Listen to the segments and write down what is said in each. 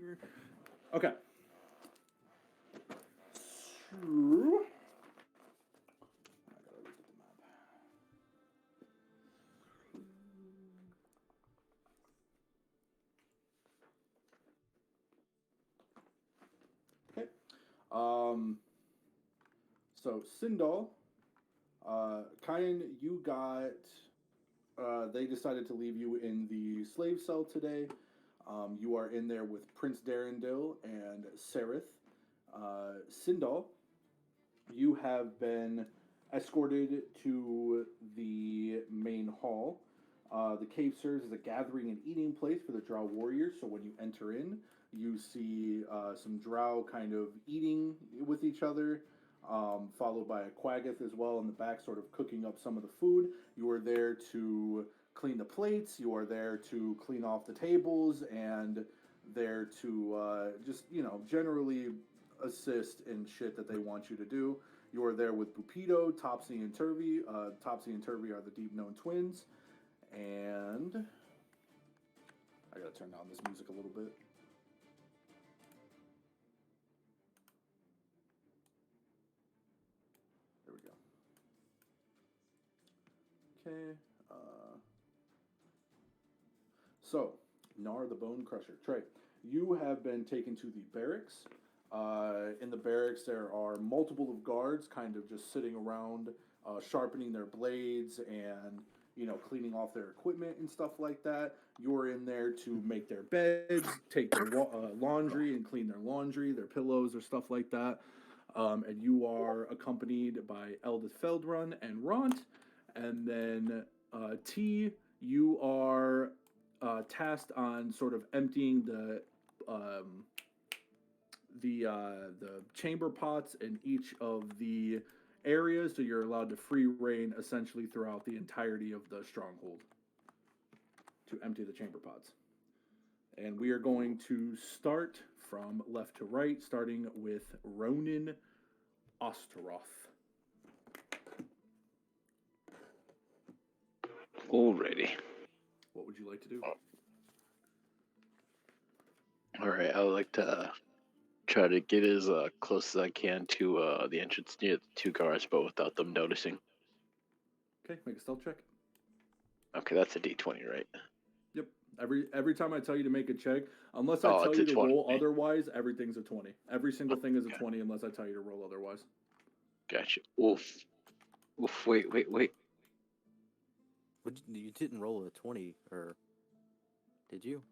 Okay. So, I gotta look at the map. Okay. Um. So Sindal, Kyan, you got. They decided to leave you in the slave cell today. You are in there with Prince Darendil and Sereth. Sindal, you have been escorted to the main hall. The cave serves as a gathering and eating place for the Drow warriors. So when you enter in, you see some Drow kind of eating with each other, followed by a Quaggoth as well in the back, sort of cooking up some of the food. You are there to clean the plates. You are there to clean off the tables and there to generally assist in shit that they want you to do. You are there with Bupido, Topsy, and Turvy. Topsy and Turvy are the deep known twins. And I gotta turn down this music a little bit. There we go. Okay. So, Nar the Bone Crusher. Trey, you have been taken to the barracks. In the barracks, there are multiple of guards kind of just sitting around, sharpening their blades and cleaning off their equipment and stuff like that. You're in there to make their beds, take their laundry and clean their laundry, their pillows or stuff like that. And you are accompanied by Eldith Feldrun and Ront. And then T, you are tasked on sort of emptying um, the chamber pots in each of the areas, so you're allowed to free reign essentially throughout the entirety of the stronghold to empty the chamber pots. And we are going to start from left to right, starting with Ronan Osteroth. Alrighty. What would you like to do? Alright, I would like to try to get as close as I can to the entrance near the two guards, but without them noticing. Okay, make a stealth check. Okay, that's a D20, right? Yep. Every time I tell you to make a check, unless I Oh, tell it's you a to 20. roll otherwise, everything's a 20. Every single thing is a 20 unless I tell you to roll otherwise. Gotcha. Oof. Oof, wait. You didn't roll a 20, or did you?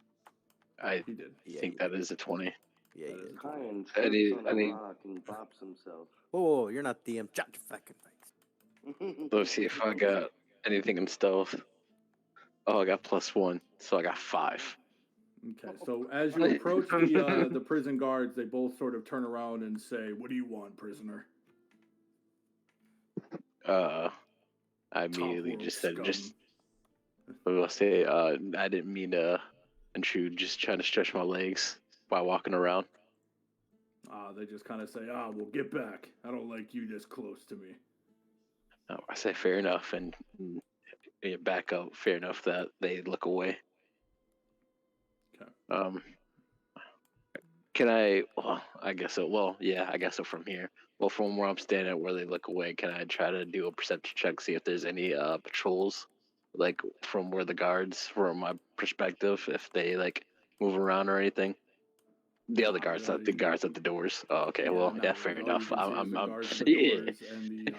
He did. I think that is a 20. Yeah, you did. Kyan I need- trips on I a need- rock and bops himself. Whoa, you're not DM. Shut your fucking face. Let's see if I got anything in stealth. Oh, I got +1, so I got 5. Okay, so as you approach the prison guards, they both sort of turn around and say, "What do you want, prisoner?" I immediately Top just world said, scum. I'll say, I didn't mean to intrude, just trying to stretch my legs by walking around. They just kind of say, well, get back. I don't like you this close to me. Oh, I say fair enough, and back up. Fair enough that they look away. Okay. Can I? Well, I guess so. Well, yeah, I guess so. From here, well, from where I'm standing, where they look away, can I try to do a perception check, see if there's any patrols, like from where the guards, from my perspective, if they like move around or anything? The other guards, not the guards at the doors. Oh, okay. Yeah, fair Really. enough. The guards at the Yeah. doors and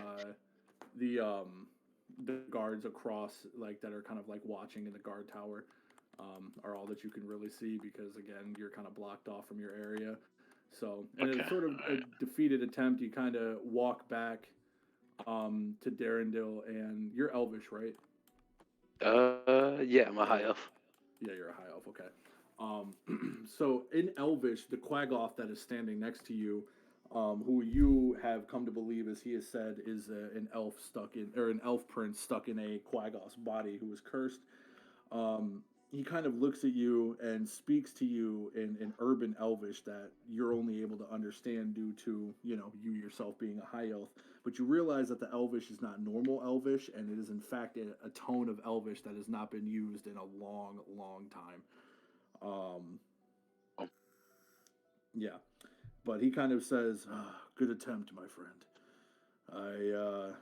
the guards across, like that are kind of like watching in the guard tower, are all that you can really see because again you're kind of blocked off from your area. So in a sort of a defeated attempt, you kind of walk back to Darendil, and you're Elvish, right? Yeah, I'm a high elf. Yeah, you're a high elf. Okay. So in Elvish, the Quaggoth that is standing next to you, who you have come to believe, as he has said, is an elf an elf prince stuck in a Quaggoth's body who was cursed. He kind of looks at you and speaks to you in urban Elvish that you're only able to understand due to you yourself being a high elf. But you realize that the Elvish is not normal Elvish, and it is in fact a tone of Elvish that has not been used in a long, long time. Yeah, but he kind of says, "Good attempt, my friend. I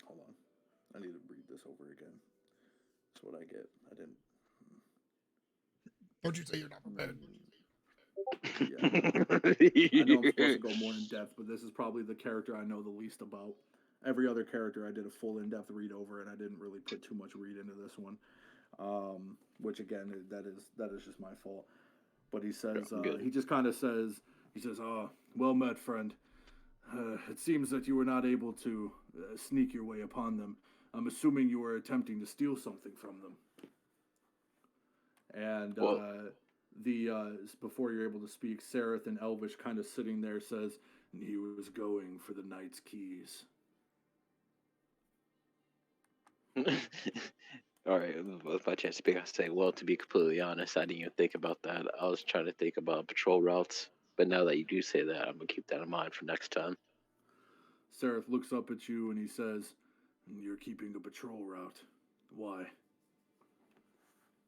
hold on. I need to read this over again. That's what I get. I didn't. Don't you say you're not prepared. Yeah, I know I'm supposed to go more in depth, but this is probably the character I know the least about. Every other character I did a full in depth read over, and I didn't really put too much read into this one. Which again, that is just my fault. But he says, Good. he just kind of says, he says, well met, friend. It seems that you were not able to sneak your way upon them. I'm assuming you were attempting to steal something from them. And Well, before you're able to speak, Sereth and Elvish kind of sitting there says, he was going for the knight's keys. all right, with my chance to speak, I say, well, to be completely honest, I didn't even think about that. I was trying to think about patrol routes, but now that you do say that, I'm gonna keep that in mind for next time. Sereth looks up at you and he says, you're keeping a patrol route. Why?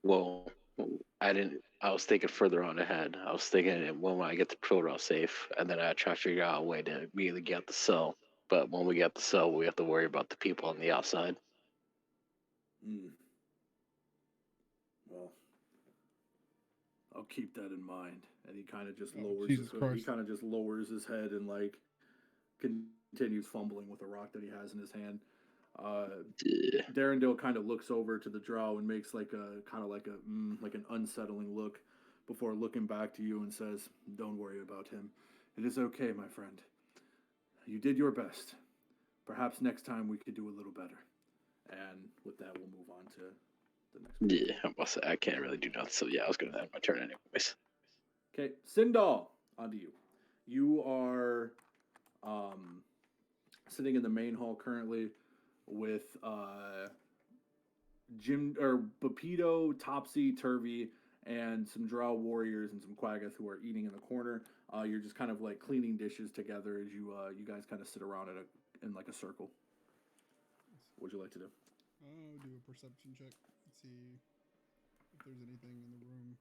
Well, I didn't. I was thinking further on ahead. I was thinking when I get the patrol route safe, and then I try to figure out a way to immediately get the cell. But when we get the cell, we have to worry about the people on the outside. Hmm. Well, I'll keep that in mind. And he kind of just lowers Jesus he Christ. kind of just lowers his head and like continues fumbling with the rock that he has in his hand. Yeah. Darendale kind of looks over to the drow and makes like a kind of like a like an unsettling look before looking back to you and says, "Don't worry about him. It is okay, my friend. You did your best. Perhaps next time we could do a little better." And with that, we'll move on to the next one. Yeah, I'm about to say I can't really do nothing. So yeah, I was gonna have my turn anyways. Okay, Sindal, onto you. You are sitting in the main hall currently with Jim or Bapito, Topsy, Turvy, and some Drow warriors and some Quaggoth who are eating in the corner. You're just kind of like cleaning dishes together as you guys kind of sit around in like a circle. What would you like to do? I'll do a perception check. Let's see if there's anything in the room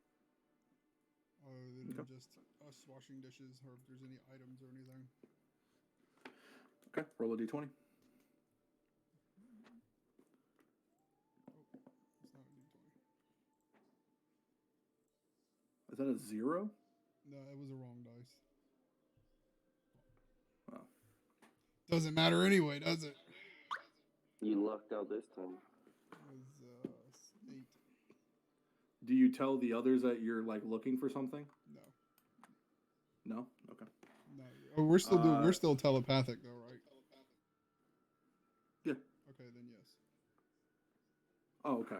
other than Okay. just us washing dishes, or if there's any items or anything. Okay, roll a d20. Oh, it's not a d20. Is that a 0? No, it was a wrong dice. Wow. Doesn't matter anyway, does it? You lucked out this time. It was 8. Do you tell the others that you're like looking for something? No, No. Okay. no. Oh, we're still doing. Uh, We're still telepathic though, right? Yeah. Okay, then yes. Oh, okay.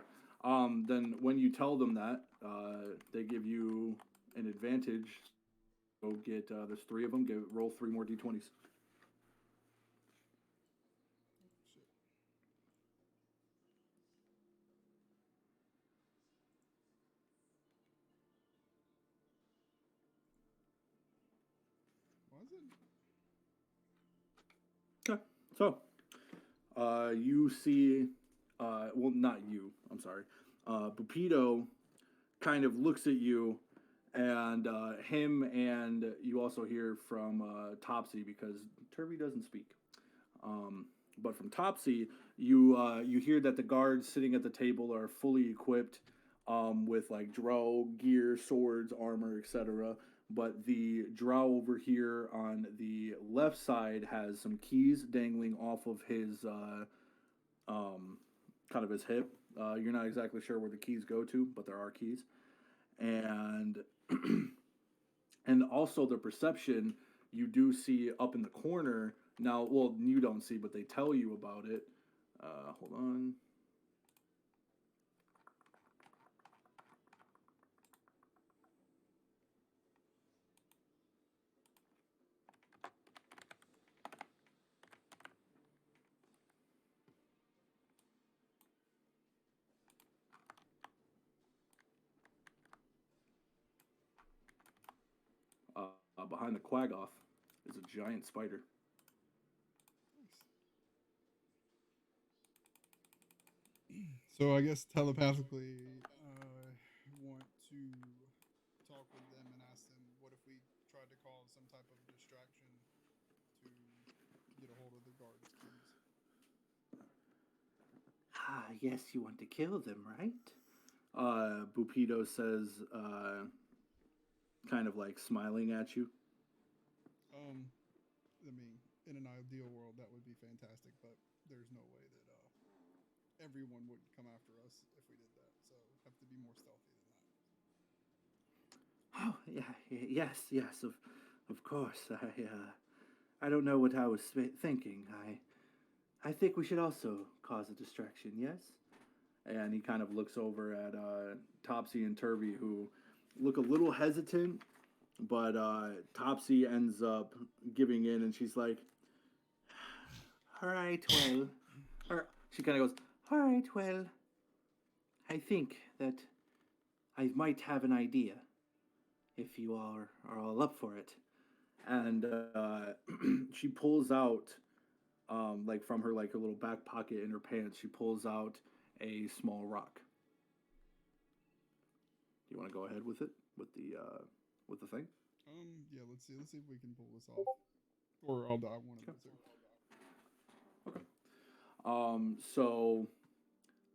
Then when you tell them that, they give you an advantage. Go get. There's 3 of them. Roll 3 more d20s. Shit. Was it? Okay. So, you see. Well, not you. I'm sorry. Bupito kind of looks at you, and him, and you also hear from Topsy because Turvy doesn't speak. But from Topsy, you hear that the guards sitting at the table are fully equipped with like drow gear, swords, armor, etc. But the drow over here on the left side has some keys dangling off of his kind of his hip. You're not exactly sure where the keys go to, but there are keys, and and also the perception you do see up in the corner now. Well, you don't see, but they tell you about it. Hold on. Behind the Quaggoth is a giant spider. So I guess telepathically, want to yes, you want to kill them, right? Bupido says, kind of like smiling at you. I mean, in an ideal world, that would be fantastic, but there's no way that everyone would come after us if we did that. So have to be more stealthy than that. Oh, yeah, yes, of course. I don't know what I was thinking. I think we should also cause a distraction, yes? And he kind of looks over at Topsy and Turvy, who look a little hesitant, but Topsy ends up giving in, and she's like, all right, well, or she kind of goes, all right, well, I think that I might have an idea, if you are all up for it. And she pulls out, like from her like her little back pocket in her pants, she pulls out a small rock. Do you want to go ahead with it with the thing? Yeah, let's see if we can pull this off. Or I'll die one of Okay. those two. Okay. So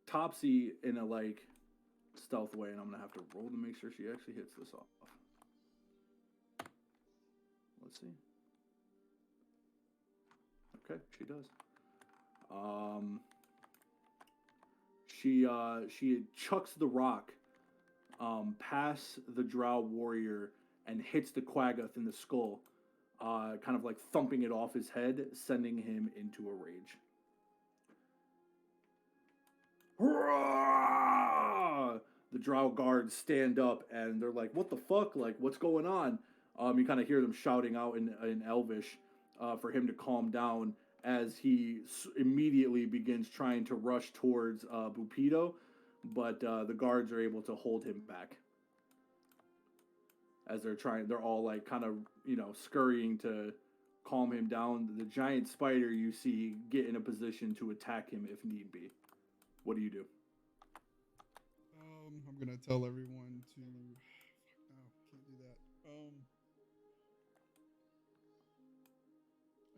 Topsy in a like stealth way, and I'm gonna have to roll to make sure she actually hits this off. Let's see. Okay, she does. She chucks the rock past the Drow warrior and hits the Quaggoth in the skull, kind of like thumping it off his head, sending him into a rage. Hurrah! The Drow guards stand up and they're like, "What the fuck? Like, what's going on?" You kind of hear them shouting out in Elvish for him to calm down as he immediately begins trying to rush towards Bupido, but the guards are able to hold him back as they're all like kind of, scurrying to calm him down. The giant spider you see get in a position to attack him if need be. What do you do? I'm gonna tell everyone to. No, can't do that.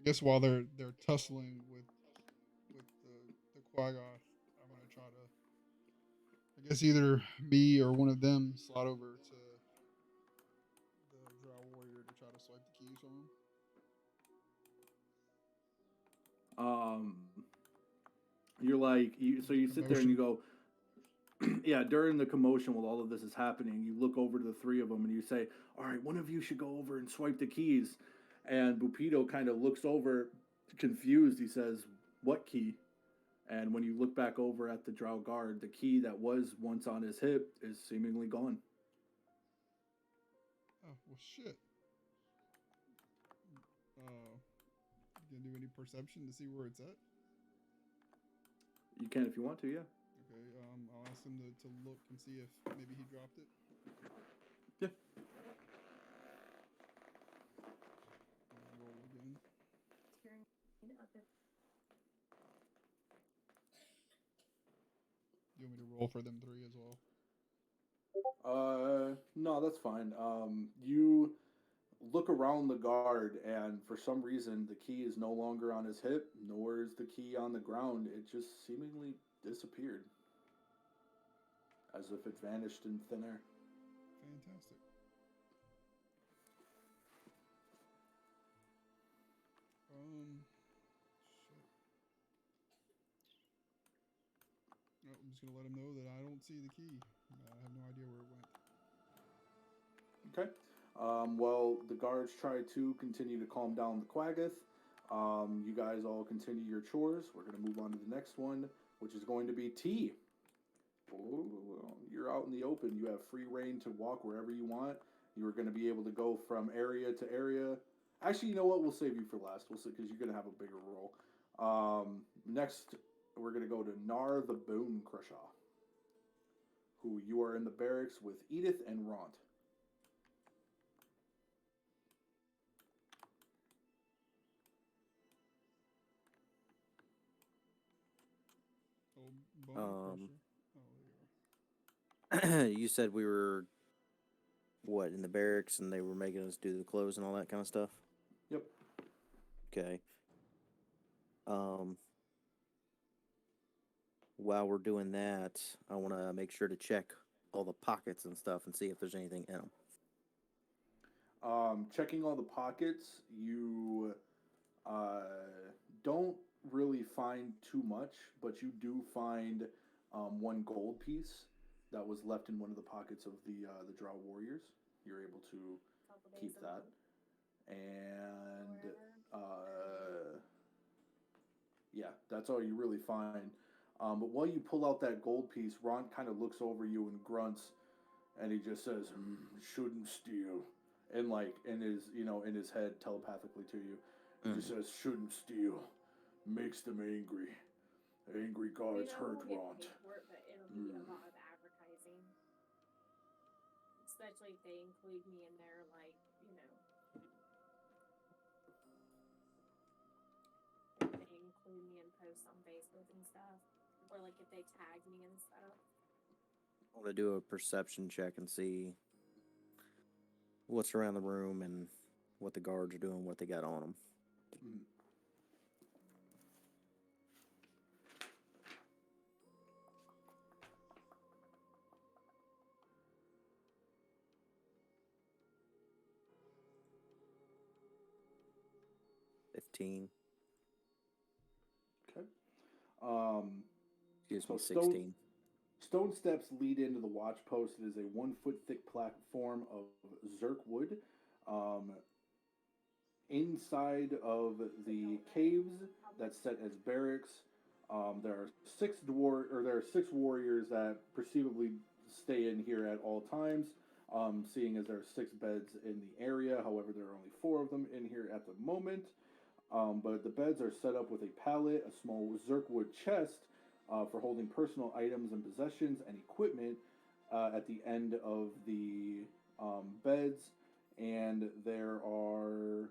I guess while they're tussling with the Quaggoth, I'm gonna try to. I guess either me or one of them slide over to the Drow warrior to try to swipe the keys from him. You're like so you sit there and you go, yeah, during the commotion while all of this is happening, you look over to the three of them and you say, all right, one of you should go over and swipe the keys. And Bupido kind of looks over confused. He says, what key? And when you look back over at the Drow guard, the key that was once on his hip is seemingly gone. Oh, well, shit. Gonna do any perception to see where it's at? You can if you want to, yeah. Okay, I'll ask him to look and see if maybe he dropped it. Yeah. I'll roll again. You want me to roll for them three as well? No, that's fine. You look around the guard, and for some reason, the key is no longer on his hip, nor is the key on the ground. It just seemingly disappeared, as if it vanished in thin air. Fantastic. Shit. Oh, I'm just gonna let him know that I don't see the key. I have no idea where it went. Okay. Well, the guards try to continue to calm down the Quaggoth. You guys all continue your chores. We're going to move on to the next one, which is going to be tea. Oh, you're out in the open. You have free reign to walk wherever you want. You're going to be able to go from area to area. Actually, you know what? We'll save you for last. We'll see, because you're going to have a bigger role. Next, we're going to go to Nar the Bone Crusher, who you are in the barracks with Edith and Ront. Oh, bone crusher. Oh, there you are. You said we were what in the barracks, and they were making us do the clothes and all that kind of stuff. Yep. Okay. while we're doing that, I want to make sure to check all the pockets and stuff and see if there's anything in them. Checking all the pockets, you don't really find too much, but you do find one gold piece that was left in one of the pockets of the Drow warriors. You're able to Couple days keep of that, them, and whatever. yeah, that's all you really find. But while you pull out that gold piece, Ron kind of looks over you and grunts, and he just says, "Shouldn't steal," and like in his head telepathically to you, he just says, "Shouldn't steal, makes them angry. Angry gods I hurt won't get Ront." paid for it, but it'll be a lot of advertising. Especially if they include me in their, like, if they include me in posts on Facebook and stuff. Or, like, if they tag me and stuff. I want to do a perception check and see what's around the room and what the guards are doing, what they got on them. Mm. $15. Okay. Excuse So me, stone- 16. Stone steps lead into the watch post. It is a 1 foot thick platform of Zerk wood. Inside of the caves that's set as barracks, there are six warriors that perceivably stay in here at all times. Seeing as there are 6 beds in the area, however, there are only 4 of them in here at the moment. But the beds are set up with a pallet, a small Zerkwood chest for holding personal items and possessions and equipment at the end of the beds, and there are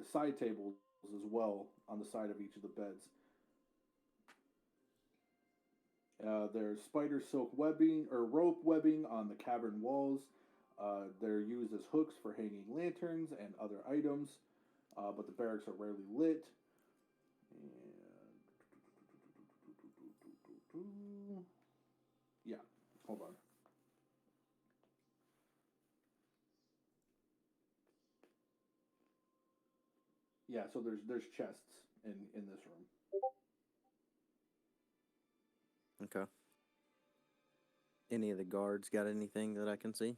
side tables as well on the side of each of the beds. There's spider silk webbing or rope webbing on the cavern walls. They're used as hooks for hanging lanterns and other items, but the barracks are rarely lit. And yeah, hold on. Yeah, so there's chests in this room. Okay. Any of the guards got anything that I can see?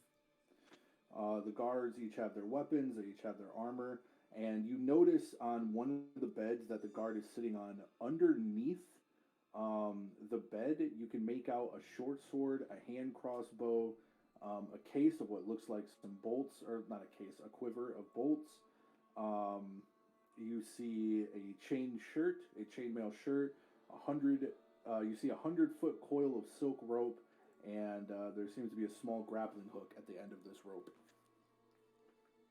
The guards each have their weapons, they each have their armor, and you notice on one of the beds that the guard is sitting on, underneath the bed, you can make out a short sword, a hand crossbow, a case of what looks like some bolts, or not a case, a quiver of bolts. You see a chainmail shirt, you see 100-foot coil of silk rope, and there seems to be a small grappling hook at the end of this rope.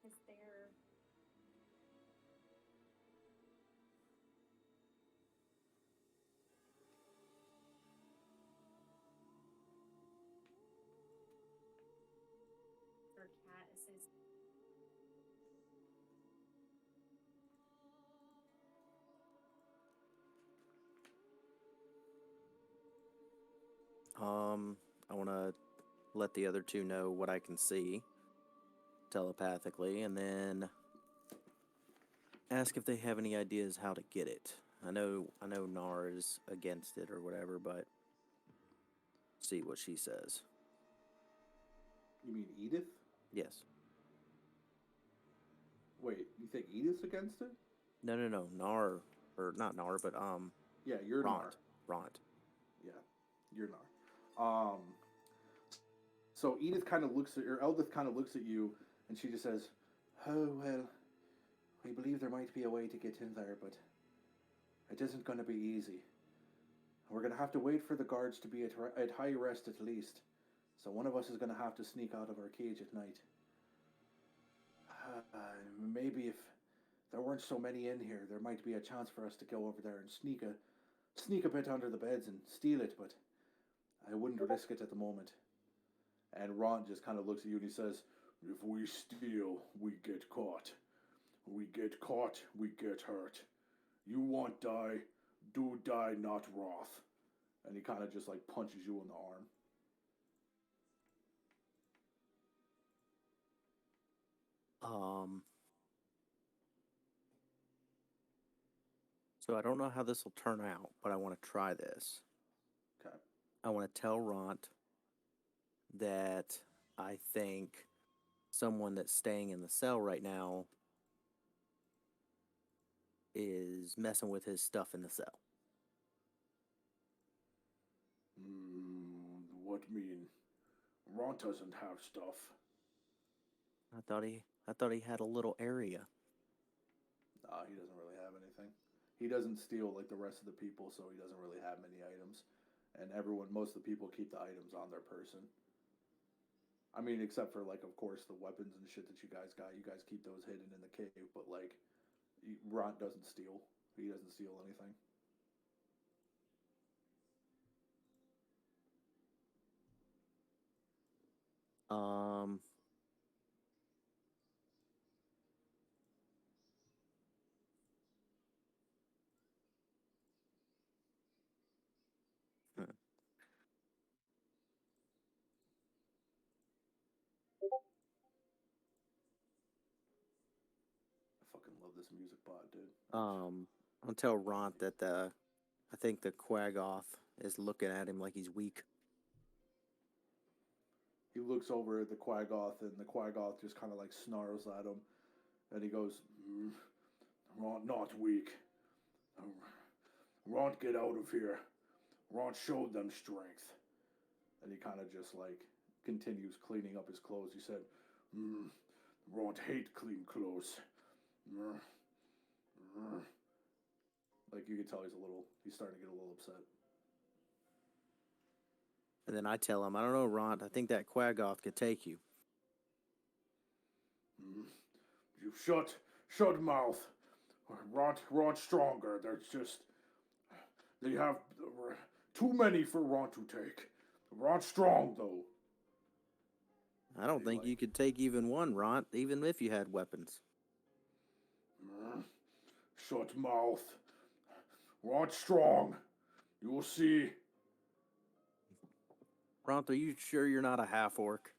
Is there. For cat assist. I want to let the other 2 know what I can see telepathically, and then ask if they have any ideas how to get it. I know Nar is against it or whatever, but see what she says. You mean Edith? Yes. Wait, you think Edith's against it? No. Nar, or not Nar, but Yeah, you're Nar. Ront. Yeah, you're Nar. So Edith kind of looks at, or Eldith kind of looks at you, and she just says, "Oh well, we believe there might be a way to get in there, but it isn't going to be easy. We're going to have to wait for the guards to be at high rest at least. So one of us is going to have to sneak out of our cage at night. Maybe if there weren't so many in here, there might be a chance for us to go over there and sneak a bit under the beds and steal it, but I wouldn't risk it at the moment." And Ron just kind of looks at you and he says, "If we steal, we get caught. We get caught, we get hurt. You want die, Do die not wrath. And he kind of just like punches you in the arm. So I don't know how this will turn out, but I want to try this. Okay. I want to tell Ront that I think someone that's staying in the cell right now is messing with his stuff in the cell. What mean? Ron doesn't have stuff. I thought he had a little area. Nah, he doesn't really have anything. He doesn't steal like the rest of the people, so he doesn't really have many items. And most of the people keep the items on their person. I mean, except for like, of course, the weapons and shit that you guys got. You guys keep those hidden in the cave, but like, Ron doesn't steal. He doesn't steal anything. Um, hmm. I fucking love this music bot, dude. I'll tell Ront that I think the Quaggoth is looking at him like he's weak. He looks over at the Quaggoth, and the Quaggoth just kind of like snarls at him, and he goes, "Ront, not weak. Ront, get out of here. Ront showed them strength." And he kind of just like continues cleaning up his clothes. He said, "Ront hate clean clothes." Like you can tell he's starting to get a little upset. And then I tell him, I don't know, Ront, I think that Quaggoth could take you. You shut mouth. Ront stronger. They have too many for Ront to take. Ront strong though. I don't think you could take even one, Ront, even if you had weapons. Shut mouth. Ront strong. You will see. Ront, are you sure you're not a half-orc?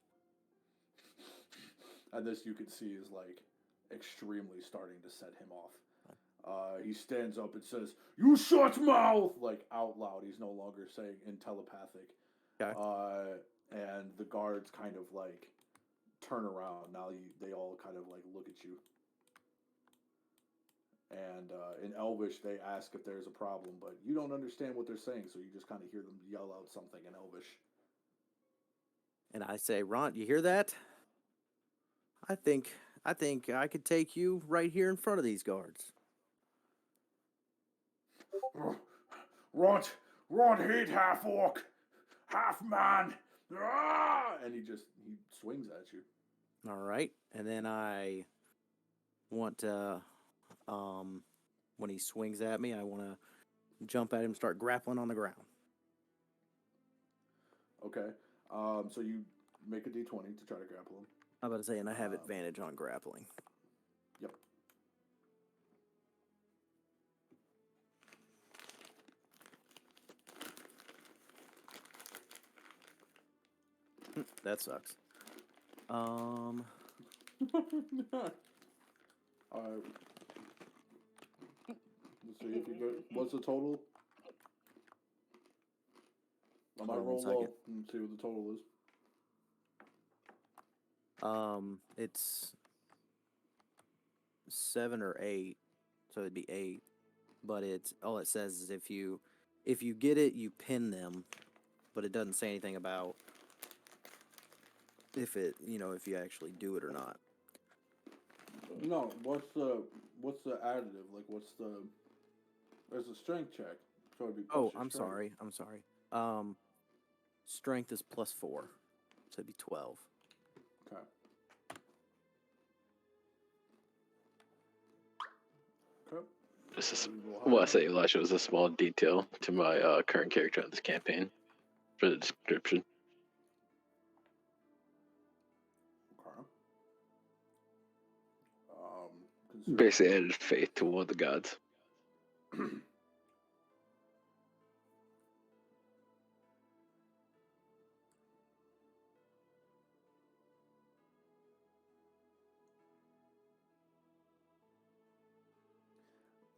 And this you can see is like extremely starting to set him off. He stands up and says, "You shut mouth!" Like out loud. He's no longer saying in telepathic. Okay. And the guards kind of like turn around. Now they all kind of like look at you. And in Elvish, they ask if there's a problem, but you don't understand what they're saying, so you just kind of hear them yell out something in Elvish. And I say, Ront, you hear that? I think I could take you right here in front of these guards. Ront hate half orc, half man. And he swings at you. All right. And then I want to, when he swings at me, I want to jump at him, start grappling on the ground. Okay. So you make a d20 to try to grapple him. I'm about to say, and I have advantage on grappling. Yep. That sucks. Let's see if you get. What's the total? I might Hold on roll one second. low and see what the total is. It's 7 or 8, so it'd be 8. But it's all it says is if you get it, you pin them, but it doesn't say anything about if if you actually do it or not. No, what's the additive? Like, there's a strength check. So it'd be plus Oh, your I'm strength. sorry. Strength is +4, so it'd be 12. Okay. Okay. This is You roll well, I high. say Elisha was a small detail to my current character in this campaign for the description. Okay. consider- Basically added faith to one of the gods.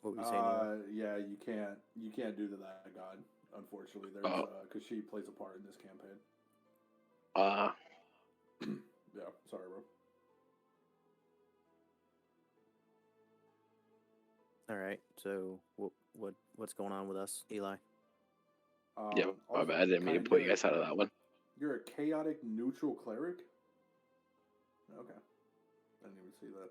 What were you saying? Eli? Yeah, you can't do that, God. Unfortunately, there's Oh. because she plays a part in this campaign. Yeah, sorry, bro. All right. So what's going on with us, Eli? Yeah, my bad. I didn't mean to put you guys out of that one. You're a chaotic neutral cleric. Okay, I didn't even see that.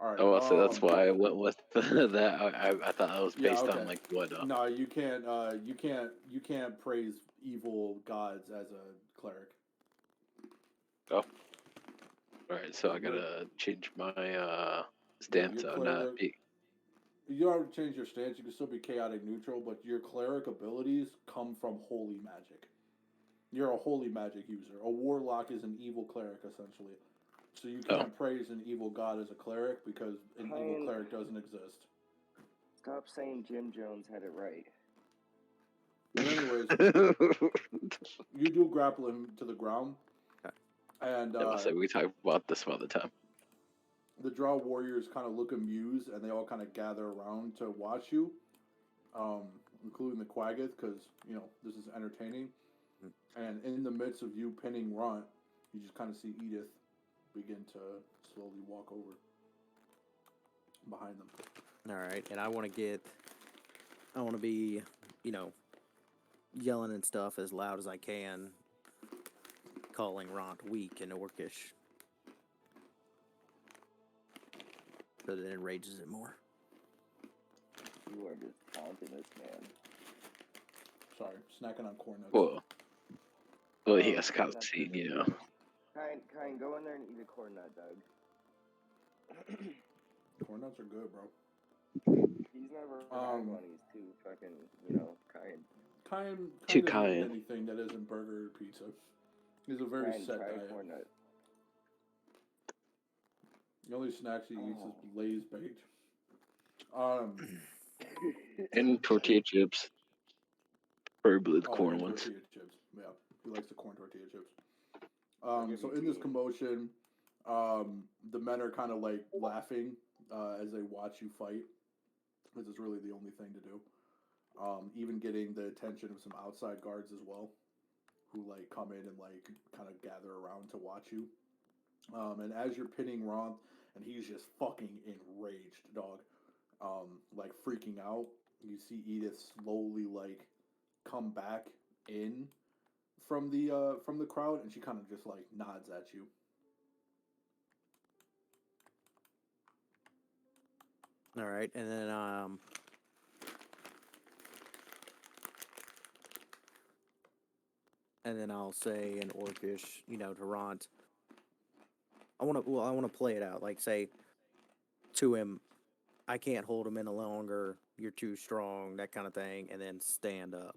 All right. Oh, well, so that's why I went with that. I thought that was Yeah, based okay. on like what. No, you can't. You can't praise evil gods as a cleric. Oh. All right, so I gotta change my stance your on not cleric- be. You don't have to change your stance. You can still be chaotic neutral, but your cleric abilities come from holy magic. You're a holy magic user. A warlock is an evil cleric, essentially. So you can't praise an evil god as a cleric because an evil cleric doesn't exist. Stop saying Jim Jones had it right. But anyways, you do grapple him to the ground, and we talked about this some other time. the Drow warriors kind of look amused, and they all kind of gather around to watch you, including the Quaggoth, because this is entertaining. And in the midst of you pinning Runt, you just kind of see Edith begin to slowly walk over behind them. All right, and I want to be, yelling and stuff as loud as I can, calling Runt weak and Orcish, so that it enrages it more. You are just taunting this man. Sorry, snacking on corn nuts. Well, he has cutscene, Kine, go in there and eat a corn nut, Doug. Corn nuts are good, bro. He's never had one. He's too fucking, kind. Kine doesn't eat anything that isn't burger or pizza. He's a very set try diet. a corn nut. The only snacks he eats is Lay's baked. and tortilla chips, preferably the corn ones. Tortilla chips. Yeah, he likes the corn tortilla chips. So in this commotion, the men are kind of like laughing as they watch you fight, because it's really the only thing to do. Even getting the attention of some outside guards as well, who like come in and like kind of gather around to watch you. And as you're pinning Ron, and he's just fucking enraged, dog, like freaking out, you see Edith slowly like come back in from the crowd, and she kind of just like nods at you. All right, and then I'll say in Orcish, to Runt, I want to play it out, like say to him, I can't hold him any longer. You're too strong, that kind of thing, and then stand up.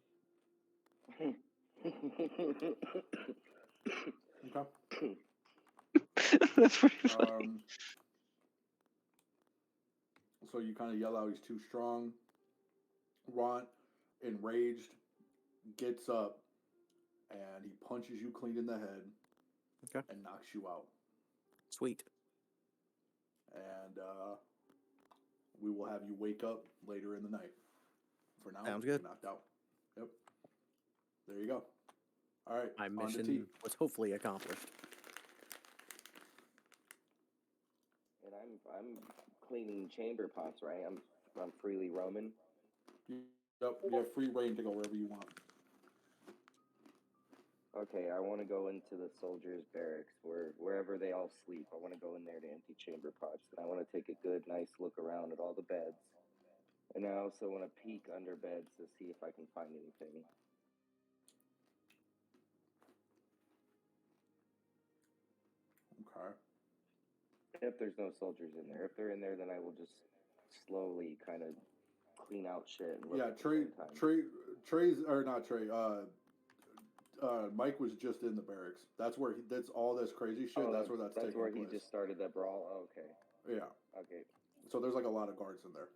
Okay. That's pretty funny. So you kind of yell out, he's too strong. Ron, enraged, gets up, and he punches you clean in the head. Okay. And knocks you out. Sweet. And we will have you wake up later in the night. For now, sounds good. You're knocked out. Yep. There you go. All right. My mission was hopefully accomplished. And I'm cleaning chamber pots, right? I'm freely roaming. Yep. You have free reign to go wherever you want. Okay, I want to go into the soldiers' barracks, wherever they all sleep. I want to go in there to empty chamber pots, and I want to take a good, nice look around at all the beds. And I also want to peek under beds to see if I can find anything. Okay. If there's no soldiers in there. If they're in there, then I will just slowly kind of clean out shit. And look Mike was just in the barracks. That's where that's all this crazy shit. That's where that's taking where place. He just started that brawl. Oh, okay. Yeah. Okay. So there's like a lot of guards in there.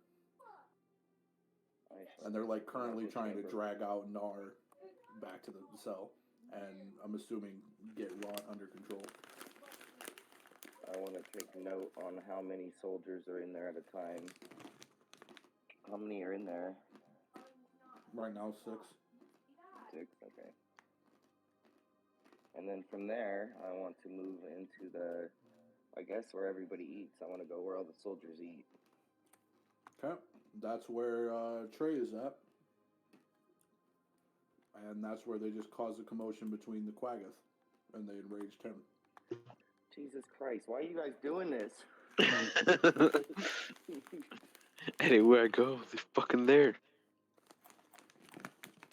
And they're like currently trying to drag out Nar back to the cell, and I'm assuming get Ron under control. I want to take note on how many soldiers are in there at a time. How many are in there? Right now, 6. 6, okay. And then from there, I want to move into the, I guess, where everybody eats. I want to go where all the soldiers eat. Okay, that's where Trey is at. And that's where they just caused a commotion between the Quaggoth, and they enraged him. Jesus Christ, why are you guys doing this? Anywhere I go, they're fucking there.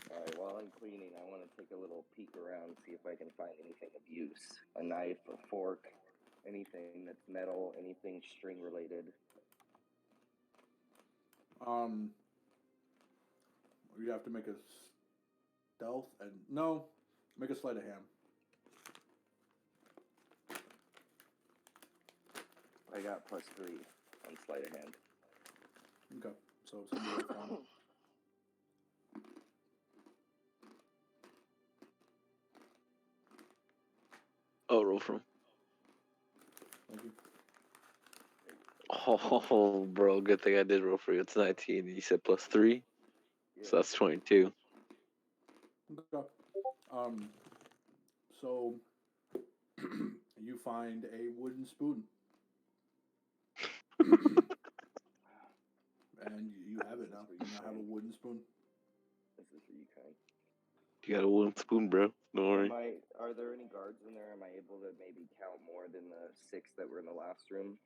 Alright, while I'm cleaning, I want to take a little peek around, see if I can find anything of use. A knife, a fork, anything that's metal, anything string related. You have to make a stealth and no, make a sleight of hand. I got +3 on sleight of hand. Okay, so it's gonna be fun. Oh, roll from. Thank you. Oh, bro, good thing I did roll for you. It's 19. You said +3, Yeah. so that's 22. Okay. So you find a wooden spoon, and you have it now. You now have a wooden spoon. This is for you, Kai. You got a wooden spoon, bro. Don't worry. Are there any guards in there? Am I able to maybe count more than the 6 that were in the last room?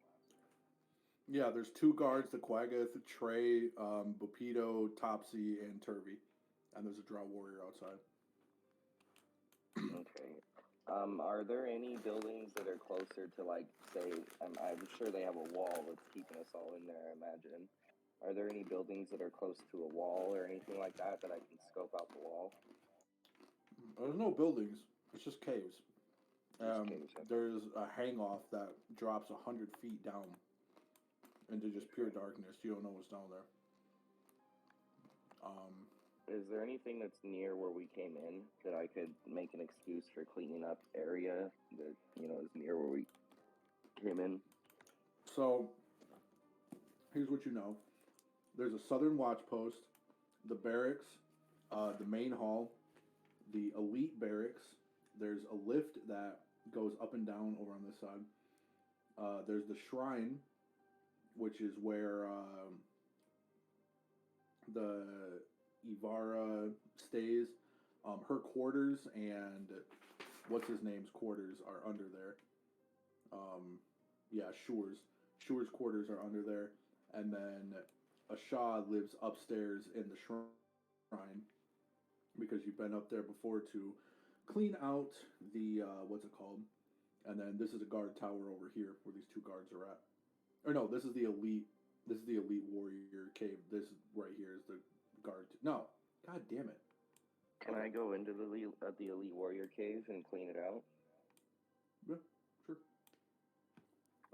Yeah, there's 2 guards: the Quaggoth, Trey, Bupito, Topsy, and Turvy, and there's a Drow warrior outside. Okay. Are there any buildings that are closer to, like, say, I'm sure they have a wall that's keeping us all in there, I imagine. Are there any buildings that are close to a wall or anything like that that I can scope out the wall? There's no buildings; it's just caves. Just caves, okay. There's a hang-off that drops 100 feet down into just pure darkness. You don't know what's down there. Is there anything that's near where we came in that I could make an excuse for cleaning up area that, you know, is near where we came in? So, here's what you know. There's a southern watch post, the barracks, the main hall, the elite barracks. There's a lift that goes up and down over on this side. There's the shrine, which is where the Ivara stays. Her quarters and what's his name's quarters are under there. Yeah, Shur's quarters are under there, and then Ashah lives upstairs in the shrine because you've been up there before to clean out the what's it called? And then this is a guard tower over here where these 2 guards are at. Or no, this is the elite. This is the elite warrior cave. This right here is the guard. No, god damn it. Can I go into the elite warrior cave and clean it out? Yeah, sure.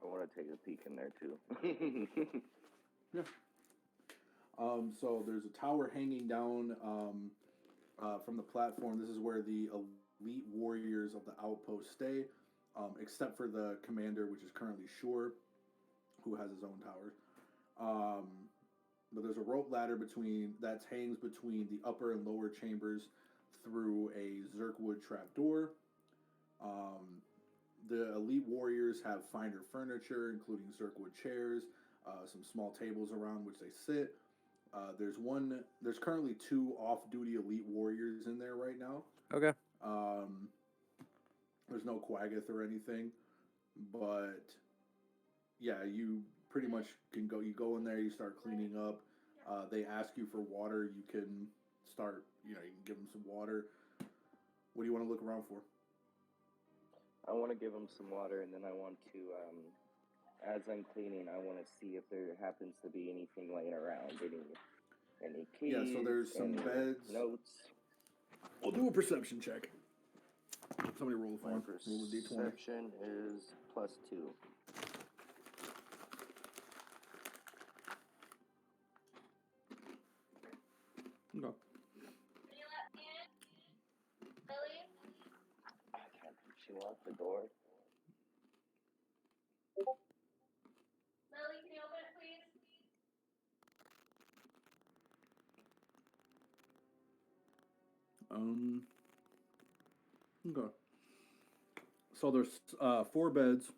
I want to take a peek in there too. Yeah. So there's a tower hanging down from the platform. This is where the elite warriors of the outpost stay, except for the commander, which is currently Shur, who has his own tower. But there's a rope ladder that hangs between the upper and lower chambers through a Zerkwood trapdoor. The elite warriors have finer furniture, including Zerkwood chairs, some small tables around which they sit. There's currently 2 off-duty elite warriors in there right now. Okay. There's no Quaggoth or anything, but yeah, you pretty much can go. You go in there, you start cleaning up. They ask you for water. You can start. You can give them some water. What do you want to look around for? I want to give them some water, and then I want to, as I'm cleaning, I want to see if there happens to be anything laying around, any keys. Yeah, so there's some beds. Notes. We'll do a perception check. Somebody roll a My phone. Roll a d20. perception is +2. No. Can't she lock the door? Lily, can you open it, please? So there's 4 beds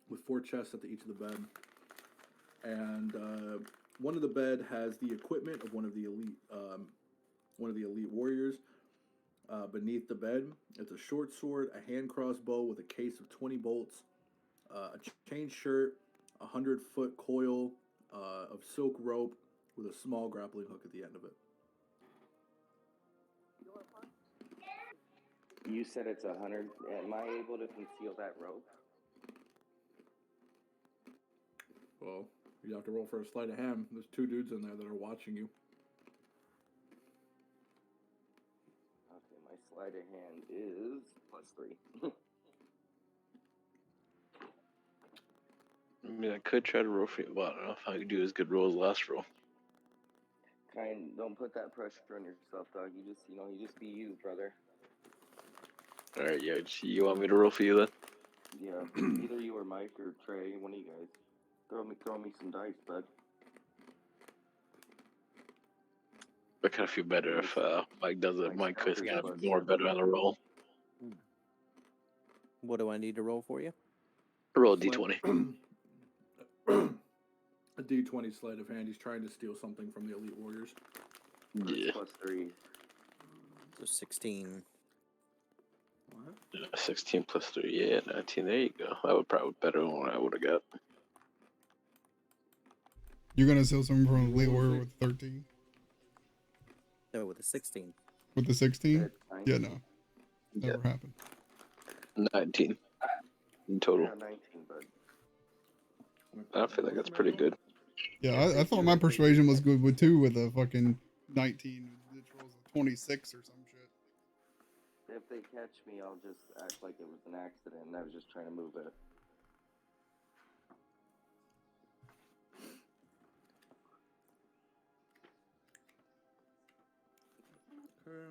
with 4 chests at each of the bed, and one of the bed has the equipment of one of the elite warriors. Beneath the bed, it's a short sword, a hand crossbow with a case of 20 bolts, a chain shirt, a 100-foot coil of silk rope with a small grappling hook at the end of it. You said it's 100. Am I able to conceal that rope? Well, you have to roll for a sleight of hand. There's 2 dudes in there that are watching you. Okay, my sleight of hand is +3. I mean, I could try to roll for you, but I don't know if I could do as good roll as last roll. Don't put that pressure on yourself, dog. You just be you, brother. All right, yeah. You want me to roll for you then? Yeah, either you or Mike or Trey, one of you guys. Throw me some dice, bud. I kind of feel better if Mike does it. Mike could Mike's kind of plus more better on the roll. What do I need to roll for you? Roll a Sleight- d20. A D20 sleight of hand. He's trying to steal something from the elite warriors. Yeah. +3. So 16. What? 16 plus 3, yeah, 19. There you go. That would probably be better than what I would have got. You're gonna steal something from Elite Warrior with 13. No, with a 16. With the 16? That's fine. Yeah, no. Never happened. 19 in total. Yeah, 19, bud. I feel like that's pretty good. Yeah, I thought my persuasion was good with 2 with a fucking 19, which rolls a 26 or some shit. If they catch me, I'll just act like it was an accident and I was just trying to move it. Okay.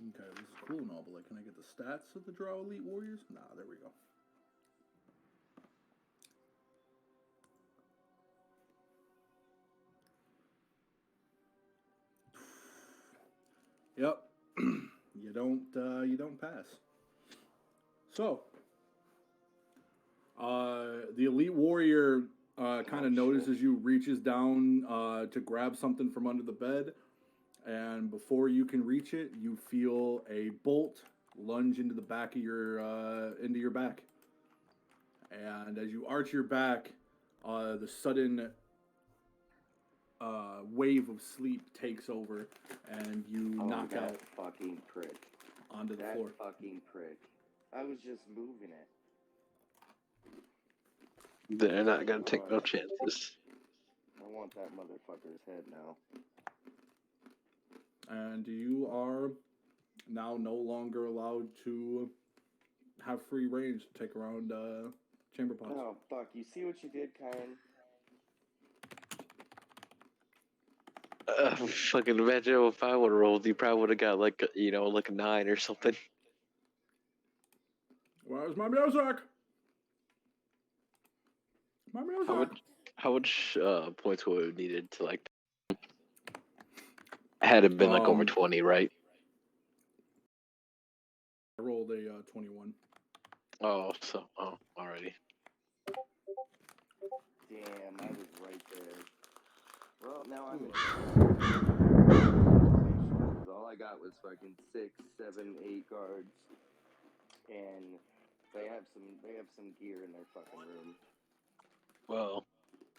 Okay, this is cool and all, but like, can I get the stats of the Drow Elite Warriors? Nah, there we go. Yep. you don't pass. So, the elite warrior kind of notices you, reaches down to grab something from under the bed, and before you can reach it, you feel a bolt lunge into the back of your back. And as you arch your back, the sudden wave of sleep takes over, and you knock that out fucking prick. onto the That floor. fucking prick. I was just moving it. They're not going to take no chances. I want that motherfucker's head now. And you are now no longer allowed to have free range to take around chamber pots. Oh, fuck. You see what you did, Kyan? Fucking imagine if I would have rolled, you probably would have got like a 9 or something. Where's my music? My music. How much points would we have needed to like? Had it been like over 20, right? I rolled a 21. Alrighty. Damn, I was right there. Well, now I'm in. All I got was fucking 6, 7, 8 guards, and they have some gear in their fucking room. Well,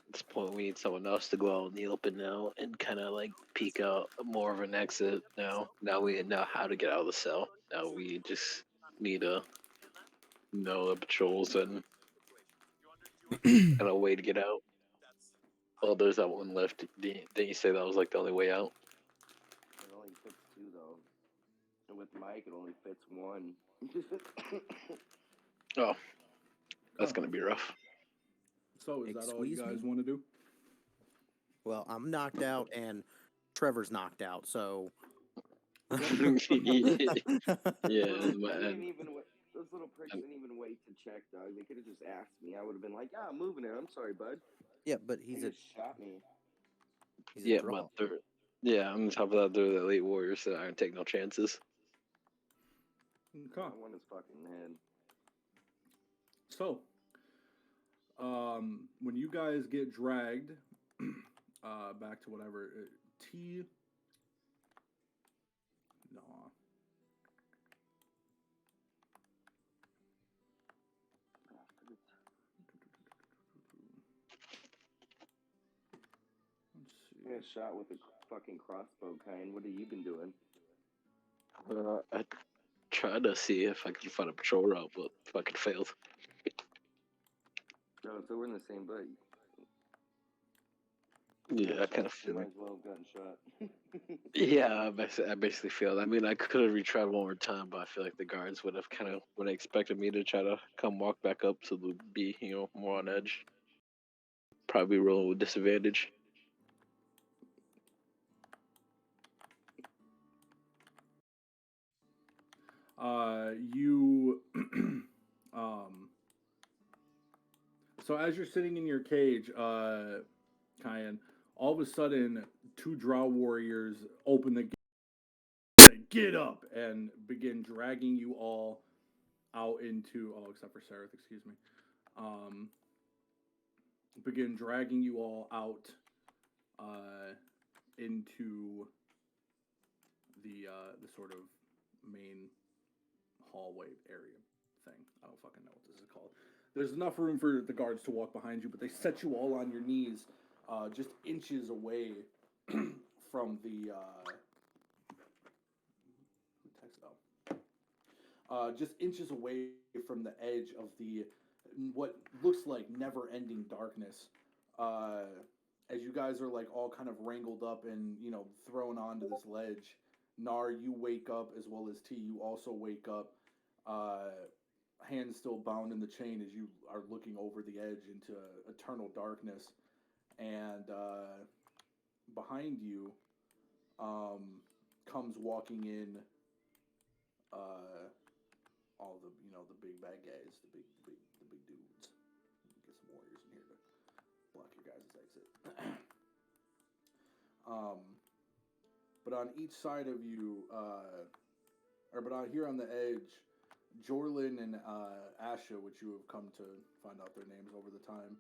at this point, we need someone else to go out in the open now and kind of like peek out more of an exit. Now we know how to get out of the cell. Now we just need to know the patrols and a way to get out. Well, there's that one left. Didn't you say that was like the only way out? It only fits 2 though. And with Mike, it only fits 1. Oh, that's gonna be rough. So is that all you Excuse guys me? want to do? Well, I'm knocked out and Trevor's knocked out, so. Yeah, Bro, they man. didn't even wait. Those little pricks didn't even wait to check, dog. They could have just asked me. I would have been like, "Yeah, I'm moving it. I'm sorry, bud." Yeah, but They just shot me. he's a Yeah, draw. but they're on top of that, they're the elite warriors, so I don't take no chances. Okay. I want his fucking head. So, when you guys get dragged back to whatever T. No. Let's I got see. shot with a fucking crossbow kind. What have you been doing? I tried to see if I could find a patrol route, but fucking failed. Bro, so we're in the same boat. Yeah, I kind of You feel. might as well have gotten shot. Yeah, I basically failed. I mean, I could have retried one more time, but I feel like the guards would have expected me to try to come walk back up, so they'd be more on edge. Probably rolling with disadvantage. You so as you're sitting in your cage, Kyan, all of a sudden two drow warriors open the gate, say, "Get up," and begin dragging you all out into except for Sareth, excuse me. Begin dragging you all out into the sort of main hallway area thing. I don't fucking know what this is called. There's enough room for the guards to walk behind you, but they set you all on your knees, just inches away from the. Who texted? Just inches away from the edge of the what looks like never-ending darkness. As you guys are like all kind of wrangled up and thrown onto this ledge. Nar, you wake up as well as T. You also wake up. Hands still bound in the chain as you are looking over the edge into eternal darkness, and behind you comes walking in all the big bad guys, the big dudes. Get some warriors in here to block your guys' exit. But on each side of you, but on here on the edge, Jorlin and Asha, which you have come to find out their names over the time,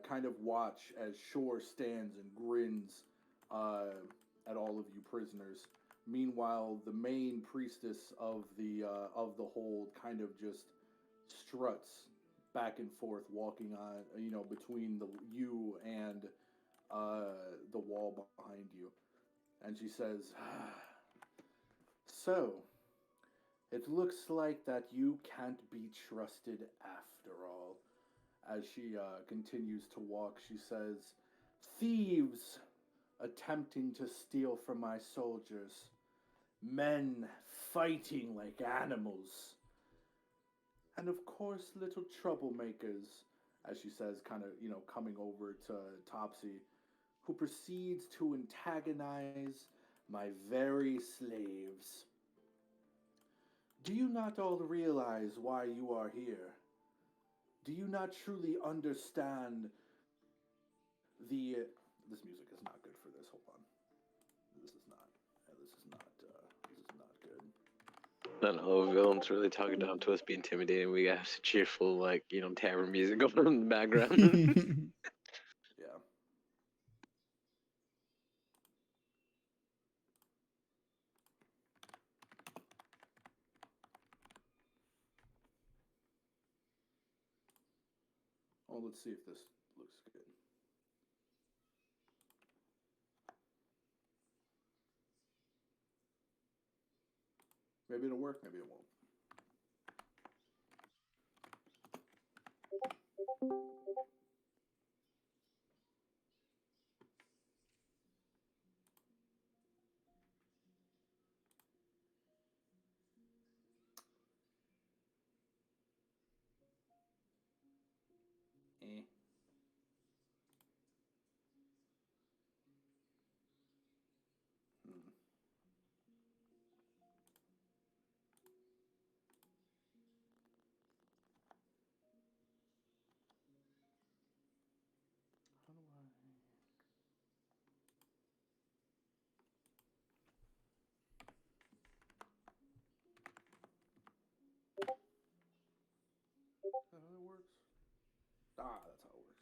kind of watch as Shore stands and grins at all of you prisoners. Meanwhile, the main priestess of the hold kind of just struts back and forth, walking on between you and the wall behind you, and she says, "So, it looks like that you can't be trusted after all." As she continues to walk, she says, "Thieves attempting to steal from my soldiers. Men fighting like animals. And of course, little troublemakers," as she says, kind of, coming over to Topsy, "who proceeds to antagonize my very slaves. Do you not all realize why you are here? Do you not truly understand the... This music is not good for this. Hold on. This is not good. I don't know, villains really talking down to us, be intimidating. We got cheerful, tavern music going on in the background. Yeah. Oh, let's see if this looks good. Maybe it'll work, maybe it won't. Eh. That's how it works.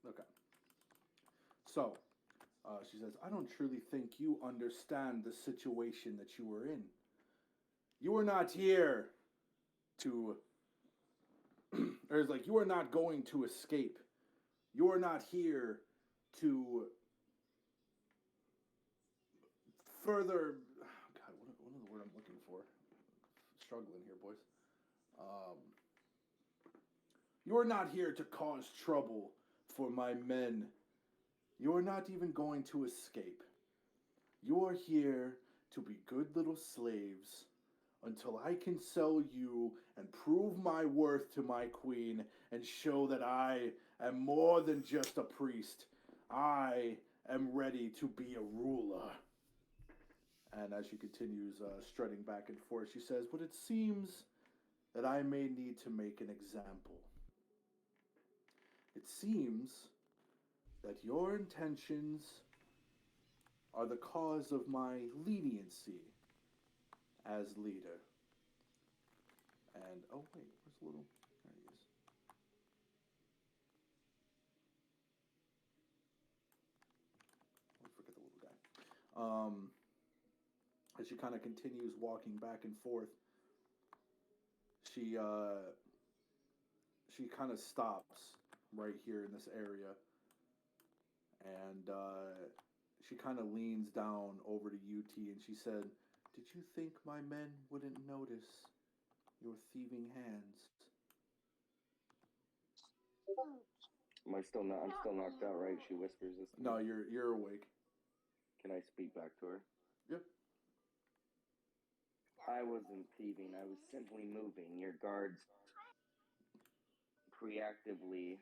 Okay. So, she says, I don't truly think you understand the situation that you were in. You are not here to, or it's like, you are not going to escape. You are not here to further. God, what is the word I'm looking for? Struggling here, boys. You are not here to cause trouble for my men. You are not even going to escape. You are here to be good little slaves until I can sell you and prove my worth to my queen and show that I am more than just a priest. I am ready to be a ruler. And as she continues strutting back and forth, she says, but it seems that I may need to make an example. It seems that your intentions are the cause of my leniency as leader. And, oh wait, where's the little, there he is. I forget the little guy. As she kind of continues walking back and forth, she kind of stops right here in this area, and she kind of leans down over to UT, and she said, did you think my men wouldn't notice your thieving hands? I'm still knocked out, right? She whispers this to me. No, you're awake. Can I speak back to her? Yep. I wasn't thieving. I was simply moving. Your guards proactively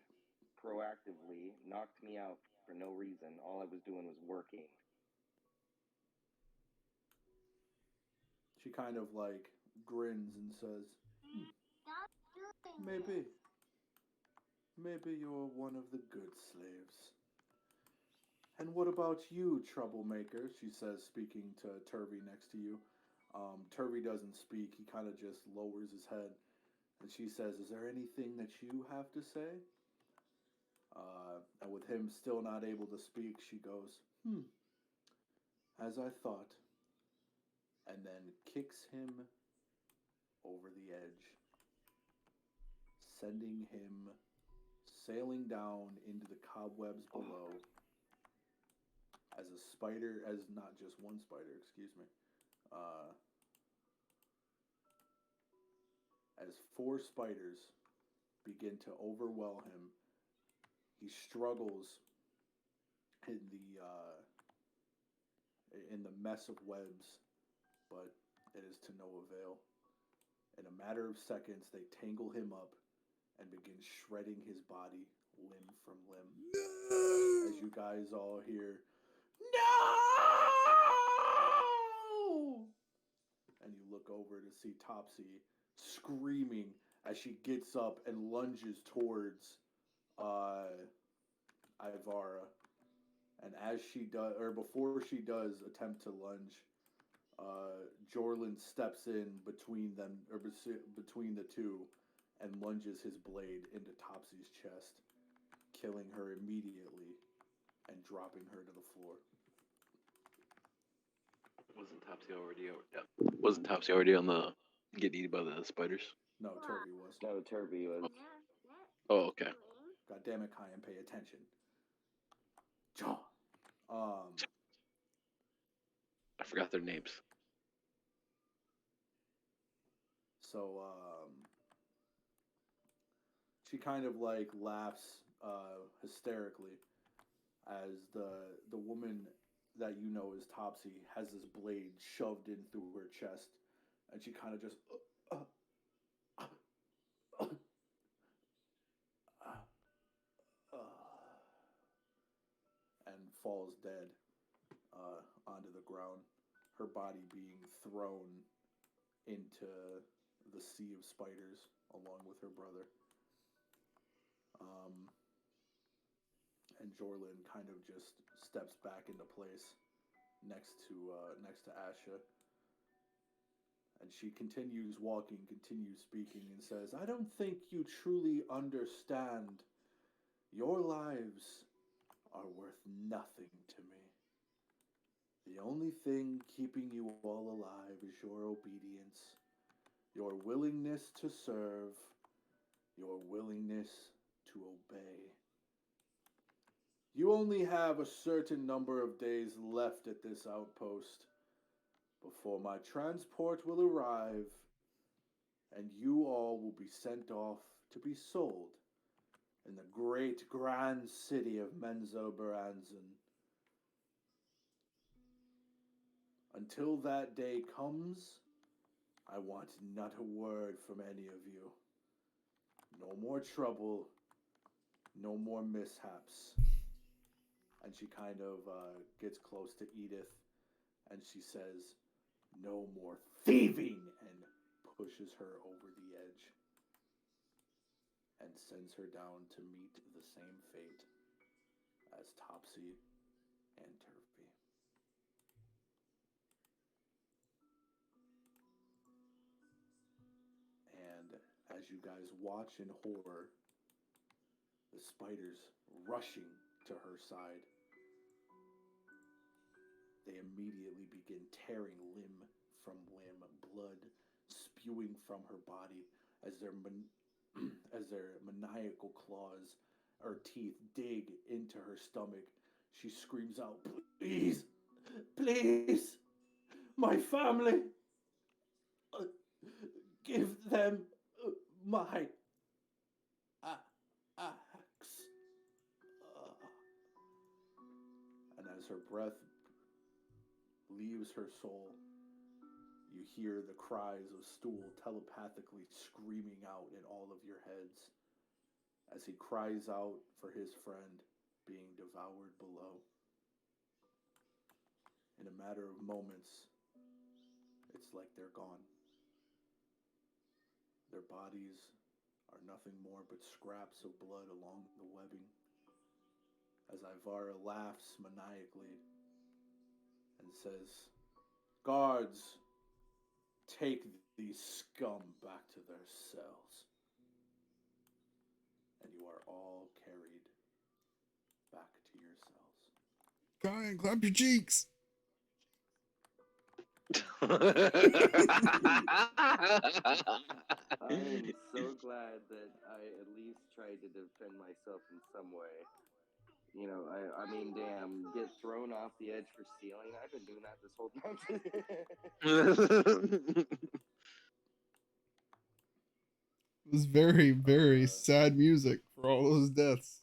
knocked me out for no reason. All I was doing was working. She kind of like grins and says, maybe you're one of the good slaves. And what about you, troublemaker? She says, speaking to Turvey next to you. Turvey doesn't speak. He kind of just lowers his head. And she says, is there anything that you have to say? And with him still not able to speak, she goes, as I thought. And then kicks him over the edge, sending him sailing down into the cobwebs below. As a spider, as not just one spider, excuse me. As 4 spiders begin to overwhelm him, he struggles in the mess of webs, but it is to no avail. In a matter of seconds, they tangle him up and begin shredding his body limb from limb. No! As you guys all hear, no! And you look over to see Topsy screaming as she gets up and lunges towards Ivara. And as she does, or before she does attempt to lunge, Jorlin steps in between them, or between the two, and lunges his blade into Topsy's chest, killing her immediately and dropping her to the floor. Wasn't Topsy already on the getting eaten by the spiders? No, Turvey was. No, Turvey was. Oh, okay. God damn it, Kyan, pay attention. Jaw. I forgot their names. So, she kind of like laughs hysterically as the woman that you know as Topsy has this blade shoved in through her chest, and she kind of just and falls dead onto the ground, her body being thrown into the sea of spiders along with her brother. And Jorlin kind of just steps back into place, next to Asha. And she continues walking, continues speaking, and says, I don't think you truly understand. Your lives are worth nothing to me. The only thing keeping you all alive is your obedience, your willingness to serve, your willingness to obey. You only have a certain number of days left at this outpost before my transport will arrive and you all will be sent off to be sold in the great grand city of Menzoberranzan. Until that day comes, I want not a word from any of you. No more trouble, no more mishaps. And she kind of gets close to Edith and she says, no more thieving, and pushes her over the edge and sends her down to meet the same fate as Topsy and Turfy. And as you guys watch in horror, the spiders rushing to her side, they immediately begin tearing limb from limb, blood spewing from her body as their maniacal claws or teeth dig into her stomach. She screams out, please, please, my family, give them my axe. And as her breath leaves her soul, you hear the cries of Stool telepathically screaming out in all of your heads as he cries out for his friend being devoured below. In a matter of moments, it's like they're gone. Their bodies are nothing more but scraps of blood along the webbing, as Ivara laughs maniacally and says, guards, take these scum back to their cells. And you are all carried back to your cells. Kyan, clap your cheeks. I am so glad that I at least tried to defend myself in some way. You know, I mean, damn, get thrown off the edge for stealing. I've been doing that this whole time. It was very, very sad music for all those deaths.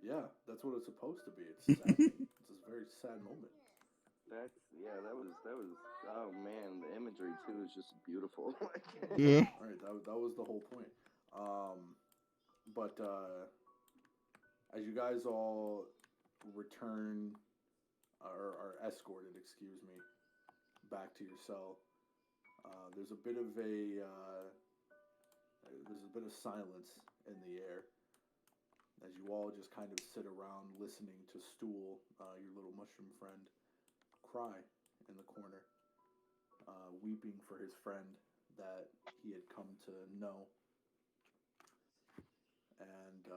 Yeah, that's what it's supposed to be. It's sad. It's a very sad moment. That was. Oh man, the imagery too is just beautiful. Yeah. All right, that was the whole point. But as you guys all return or are escorted, excuse me, back to your cell, there's a bit of silence in the air as you all just kind of sit around listening to Stool, your little mushroom friend, cry in the corner, weeping for his friend that he had come to know. And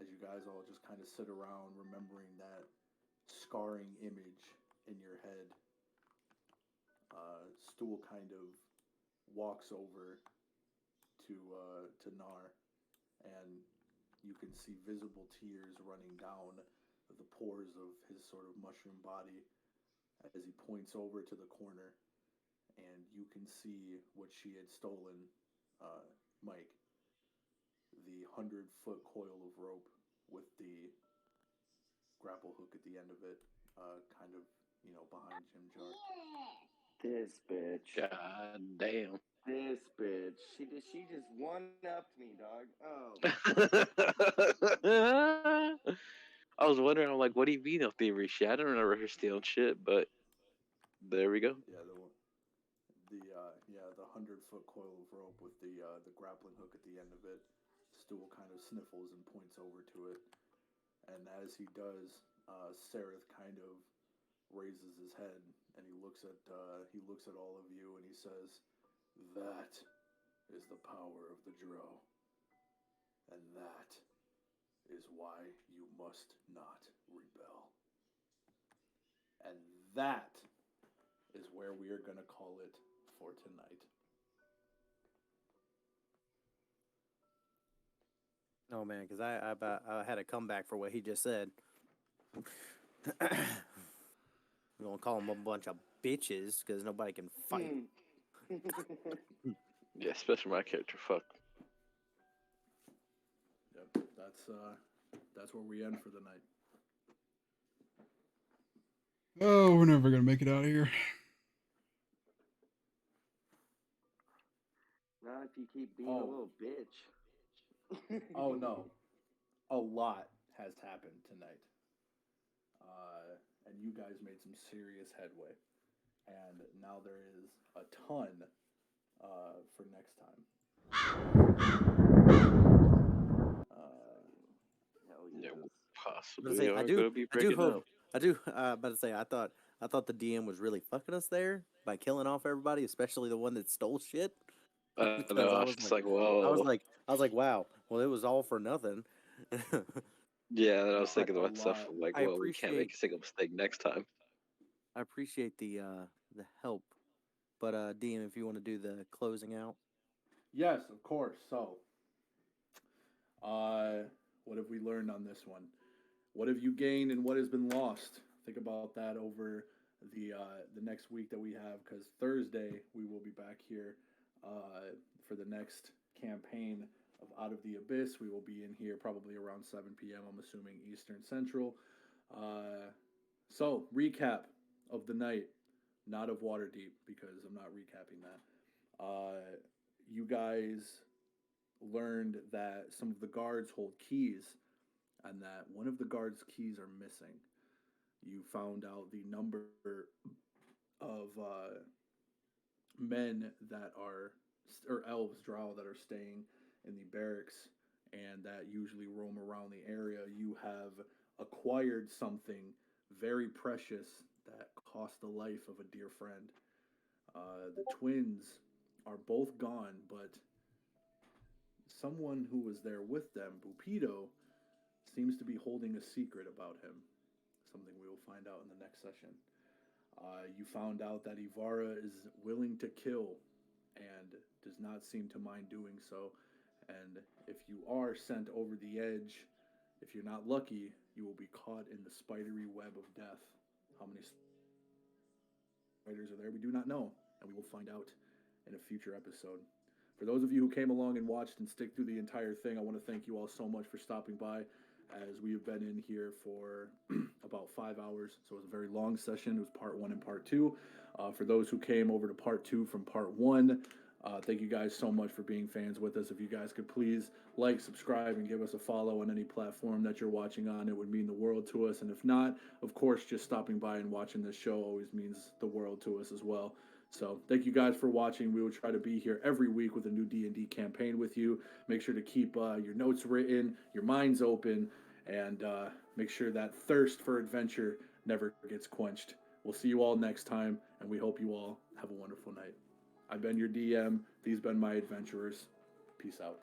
as you guys all just kind of sit around remembering that scarring image in your head, Stool kind of walks over to Nar, and you can see visible tears running down the pores of his sort of mushroom body as he points over to the corner, and you can see what she had stolen, Mike, the 100-foot coil of rope with the grapple hook at the end of it, kind of, behind Jim Jar. This bitch. God damn. This bitch. She just one-upped me, dog. Oh. I was wondering, I'm like, what do you mean no thievery shit? I don't remember her stealing shit, but there we go. Yeah, the 100-foot coil of rope with the grappling hook at the end of it. Stool kind of sniffles and points over to it, and as he does, Sereth kind of raises his head and he looks at all of you and he says, "That is the power of the Drow, and that is why you must not rebel." And that is where we are going to call it for tonight. Oh man, because I had a comeback for what he just said. We're gonna call them a bunch of bitches because nobody can fight. Yeah, especially my character. Fuck. Yep, that's where we end for the night. Oh, we're never gonna make it out of here. Not if you keep being a little bitch. Oh no, a lot has happened tonight, and you guys made some serious headway, and now there is a ton for next time. Hell Yeah, yes. possibly. Say, Are I gonna do, be I do breaking hope, up. I do. About to say, I thought the DM was really fucking us there by killing off everybody, especially the one that stole shit. I Because know. I I was was just like, like, whoa. I was like, wow. Well, it was all for nothing. Yeah, and I was No, thinking a about stuff. lot. I'm like, I well, we can't make appreciate, a single mistake next time. I appreciate the help, but DM, if you want to do the closing out. Yes, of course. So, what have we learned on this one? What have you gained and what has been lost? Think about that over the next week that we have, because Thursday we will be back here for the next campaign of Out of the Abyss. We will be in here probably around 7 p.m. I'm assuming Eastern Central. So recap of the night, not of Waterdeep because I'm not recapping that. You guys learned that some of the guards hold keys and that one of the guards' keys are missing. You found out the number of men that are, or elves, drow, that are staying in the barracks and that usually roam around the area. You have acquired something very precious that cost the life of a dear friend. The twins are both gone, but someone who was there with them, Bupido, seems to be holding a secret about him. Something we will find out in the next session. You found out that Ivara is willing to kill and does not seem to mind doing so. And if you are sent over the edge, if you're not lucky, you will be caught in the spidery web of death. How many spiders are there? We do not know, and we will find out in a future episode. For those of you who came along and watched and stick through the entire thing, I want to thank you all so much for stopping by, as we have been in here for about 5 hours. So it was a very long session. It was part 1 and part 2. For those who came over to part 2 from part 1, thank you guys so much for being fans with us. If you guys could please like, subscribe, and give us a follow on any platform that you're watching on, it would mean the world to us. And if not, of course, just stopping by and watching this show always means the world to us as well. So thank you guys for watching. We will try to be here every week with a new D&D campaign with you. Make sure to keep your notes written, your minds open, and make sure that thirst for adventure never gets quenched. We'll see you all next time, and we hope you all have a wonderful night. I've been your DM. These have been my adventurers. Peace out.